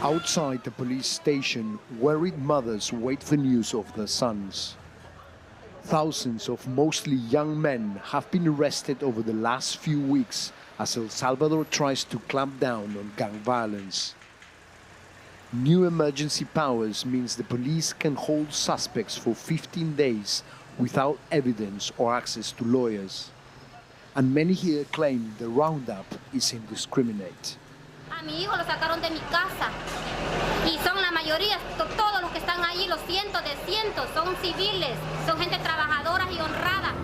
Outside the police station, worried mothers wait for news of their sons. Thousands of mostly young men have been arrested over the last few weeks as El Salvador tries to clamp down on gang violence. New emergency powers means the police can hold suspects for 15 days without evidence or access to lawyers. And many here claim the roundup is indiscriminate. A mi hijo lo sacaron de mi casa y son la mayoría, todos los que están allí, los cientos de cientos, son civiles, son gente trabajadora y honrada.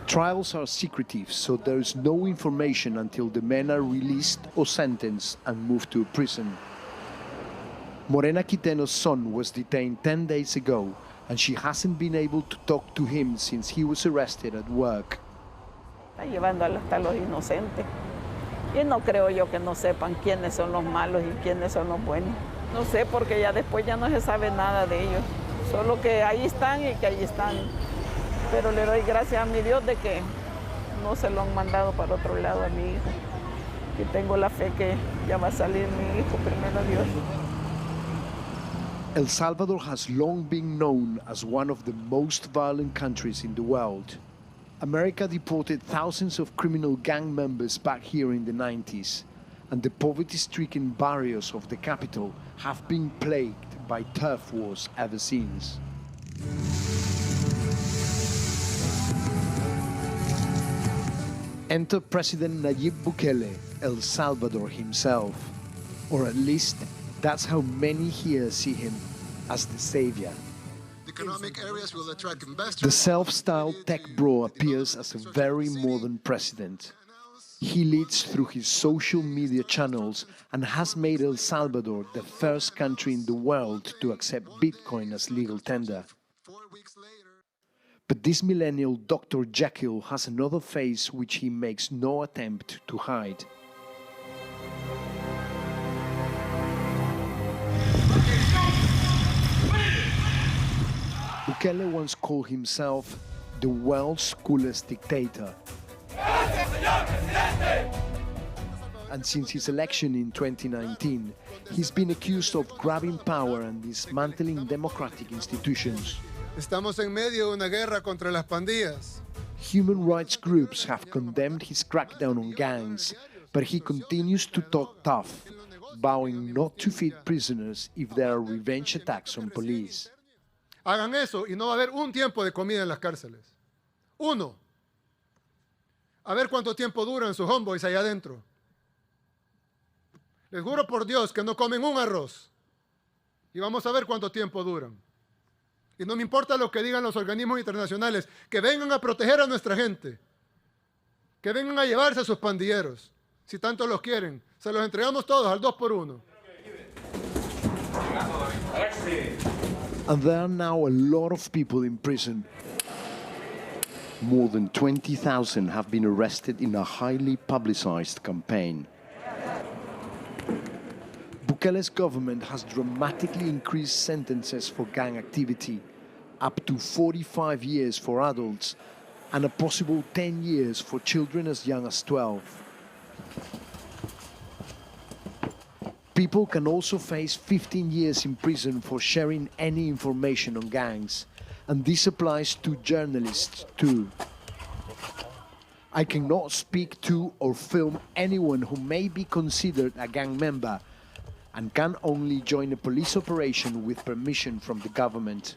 Trials are secretive, so there is no information until the men are released or sentenced and moved to a prison. Morena Quiteno's son was detained 10 days ago, and she hasn't been able to talk to him since he was arrested at work. Está llevando hasta los inocentes. Y no creo yo que no sepan quiénes son los malos y quiénes son los buenos. No sé, porque ya después ya no se sabe nada de ellos. Solo que ahí están y que ahí están. Pero le doy gracias a mi Dios de que no se lo han mandado para otro lado a mi hijo. Y tengo la fe que ya va a salir mi hijo, primero Dios. El Salvador has long been known as one of the most violent countries in the world. America deported thousands of criminal gang members back here in the 90s, and the poverty-stricken barrios of the capital have been plagued by turf wars ever since. Enter President Nayib Bukele, El Salvador himself, or at least that's how many here see him, as the savior. Economic areas will attract investors. The self-styled tech bro appears as a very modern president. He leads through his social media channels and has made El Salvador the first country in the world to accept Bitcoin as legal tender. 4 weeks later, But this millennial Dr. Jekyll has another face which he makes no attempt to hide. Bukele once called himself the world's coolest dictator. And since his election in 2019, he's been accused of grabbing power and dismantling democratic institutions. estamos en medio de una guerra contra las pandillas. Human rights groups have condemned his crackdown on gangs, but he continues to talk tough, vowing not to feed prisoners if there are revenge attacks on police. Hagan eso y no va a haber un tiempo de comida en las cárceles. Uno. A ver cuánto tiempo duran sus homeboys allá adentro. Les juro por Dios que no comen un arroz. Y vamos a ver cuánto tiempo duran. Y no me importa lo que digan los organismos internacionales, que vengan a proteger a nuestra gente. Que vengan a llevarse a sus pandilleros. Si tanto los quieren, se los entregamos todos al 2 por 1. And there are now a lot of people in prison. More than 20,000 have been arrested in a highly publicized campaign. Bukele's government has dramatically increased sentences for gang activity, up to 45 years for adults and a possible 10 years for children as young as 12. People can also face 15 years in prison for sharing any information on gangs, and this applies to journalists too. I cannot speak to or film anyone who may be considered a gang member and can only join a police operation with permission from the government.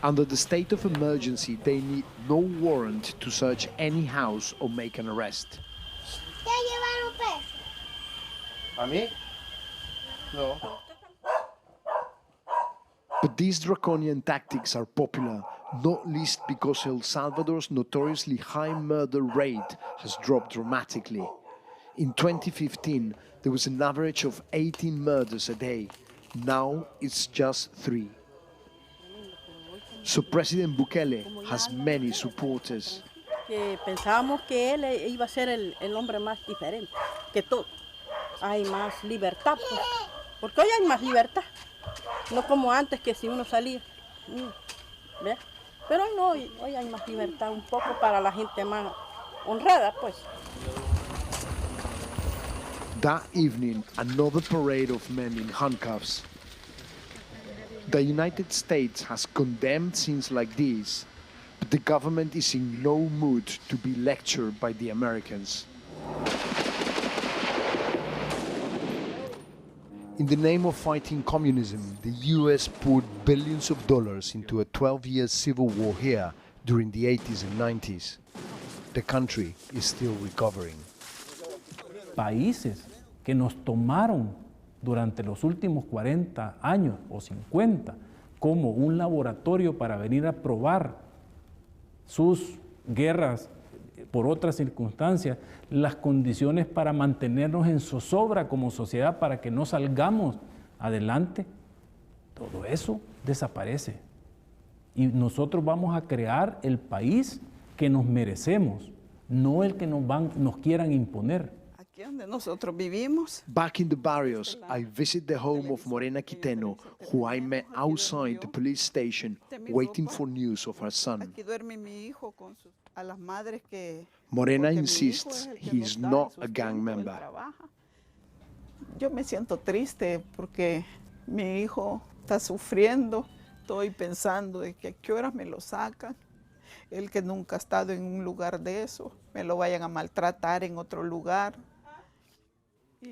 Under the state of emergency, they need no warrant to search any house or make an arrest. ¿A mí? No. But these draconian tactics are popular, not least because El Salvador's notoriously high murder rate has dropped dramatically. In 2015, there was an average of 18 murders a day. Now it's just 3. So President Bukele has many supporters. Pensábamos que él iba a ser el hombre más diferente que todo. Hay más libertad, pues, porque hoy hay más libertad, no como antes que si uno salía, ¿ve? Pero hoy no, hoy hay más libertad un poco para la gente más honrada, pues. That evening, another parade of men in handcuffs. The United States has condemned scenes like these, but the government is in no mood to be lectured by the Americans. In the name of fighting communism, the US poured billions of dollars into a 12-year civil war here during the 80s and 90s. The country is still recovering. Países que nos tomaron durante los últimos 40 años o 50 como un laboratorio para venir a probar sus guerras por otras circunstancias, las condiciones para mantenernos en zozobra como sociedad para que no salgamos adelante, todo eso desaparece. Y nosotros vamos a crear el país que nos merecemos, no el que nos quieran imponer. Aquí donde nosotros vivimos. Back in the barrios, I visit the home of Morena Quiteno, who I met outside the police station, waiting for news of her son. Aquí duerme mi hijo con a las madres que... Morena insists he is not a gang member. Yo me siento triste porque mi hijo está sufriendo. Estoy pensando de que a qué horas me lo sacan. Él que nunca ha estado en un lugar de eso, me lo vayan a maltratar en otro lugar.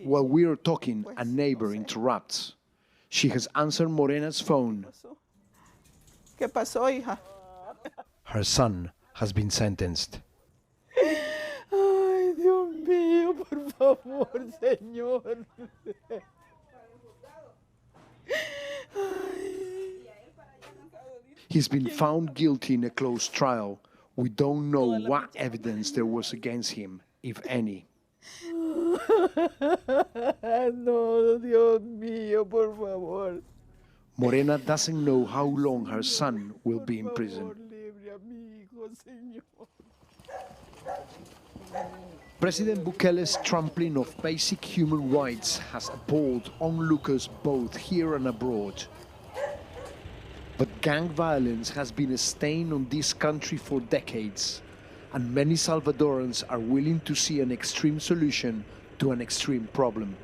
While we are talking, a neighbor interrupts. She has answered Morena's phone. ¿Qué pasó, hija? Her son has been sentenced. Ay, Dios mío, por favor, Señor. He's been found guilty in a closed trial. We don't know what evidence there was against him, if any. No, Dios mío, por favor. Morena doesn't know how long her son will be in prison. President Bukele's trampling of basic human rights has appalled onlookers both here and abroad. But gang violence has been a stain on this country for decades, and many Salvadorans are willing to see an extreme solution to an extreme problem.